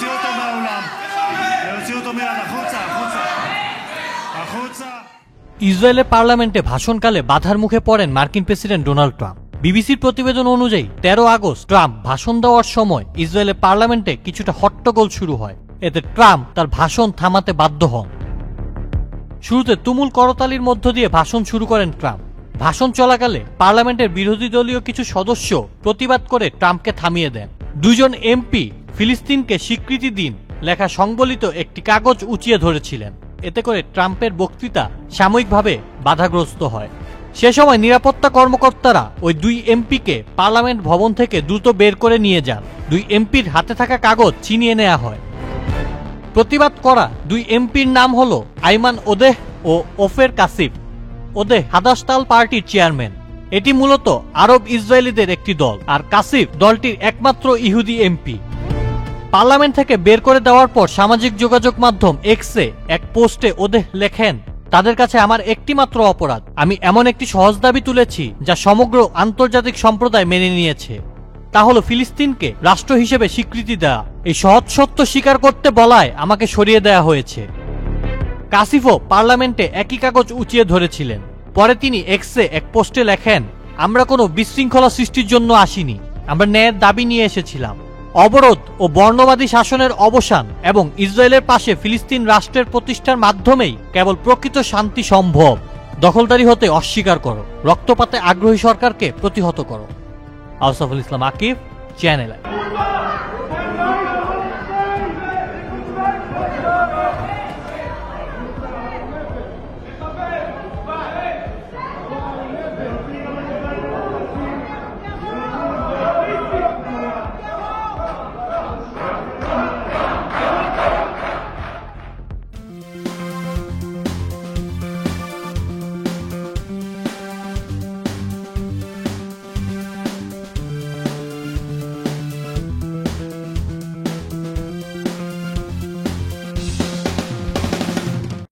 להוציא אותו מהאולם. להוציא אותו מיד. החוצה, החוצה. החוצה. ইসরায়েলের পার্লামেন্টে ভাষণকালে বাধার মুখে পড়েন মার্কিন প্রেসিডেন্ট ডোনাল্ড ট্রাম্প। বিবিসির প্রতিবেদন অনুযায়ী 13 আগস্ট ট্রাম্প ভাষণ দেওয়ার সময় ইসরায়েলের পার্লামেন্টে কিছুটা হট্টগোল শুরু হয়। এতে ট্রাম্প তার ভাষণ থামাতে বাধ্য হন। শুরুতে তুমুল করতালির মধ্য দিয়ে ভাষণ শুরু করেন ট্রাম্প। ভাষণ চলাকালে পার্লামেন্টের বিরোধী দলীয় কিছু সদস্য প্রতিবাদ করে ট্রাম্পকে থামিয়ে দেন। দুজন এমপি ফিলিস্তিনকে স্বীকৃতি দিন লেখা সংবলিত একটি কাগজ উঁচিয়ে ধরেছিলেন। এতে করে ট্রাম্পের বক্তৃতা সাময়িকভাবে বাধাগ্রস্ত হয়। সে সময় নিরাপত্তা কর্মকর্তারা ওই দুই এমপিকে পার্লামেন্ট ভবন থেকে দ্রুত বের করে নিয়ে যান। দুই এমপির হাতে থাকা কাগজ ছিনিয়ে নেওয়া হয়। প্রতিবাদ করা দুই এমপির নাম হল আইমান ওদেহ ও ওফের কাসিফ। ওদেহ হাদাশতাল পার্টির চেয়ারম্যান। এটি মূলত আরব ইসরায়েলিদের একটি দল, আর কাসিফ দলটির একমাত্র ইহুদি এমপি। পার্লামেন্ট থেকে বের করে দেওয়ার পর সামাজিক যোগাযোগ মাধ্যম এক্সে এক পোস্টে ওদেহ লেখেন, তাদের কাছে আমার একটি মাত্র অপরাধ, আমি এমন একটি সহজ দাবি তুলেছি যা সমগ্র আন্তর্জাতিক সম্প্রদায় মেনে নিয়েছে, তা হলো ফিলিস্তিনকে রাষ্ট্র হিসেবে স্বীকৃতি দেওয়া। এই সহজ সত্য স্বীকার করতে বলায় আমাকে সরিয়ে দেওয়া হয়েছে। কাসিফও পার্লামেন্টে একই কাগজ উঁচিয়ে ধরেছিলেন। পরে তিনি এক্সে এক পোস্টে লেখেন, আমরা কোনো বিশৃঙ্খলা সৃষ্টির জন্য আসিনি, আমরা ন্যায়ের দাবি নিয়ে এসেছিলাম। অবরোধ ও বর্ণবাদী শাসনের অবসান এবং ইসরায়েলের পাশে ফিলিস্তিন রাষ্ট্রের প্রতিষ্ঠার মাধ্যমেই কেবল প্রকৃত শান্তি সম্ভব। দখলদারি হতে অস্বীকার করো, রক্তপাতে আগ্রহী সরকারকে প্রতিহত করো। আউসাফুল ইসলাম আকিব, চ্যানেল আই।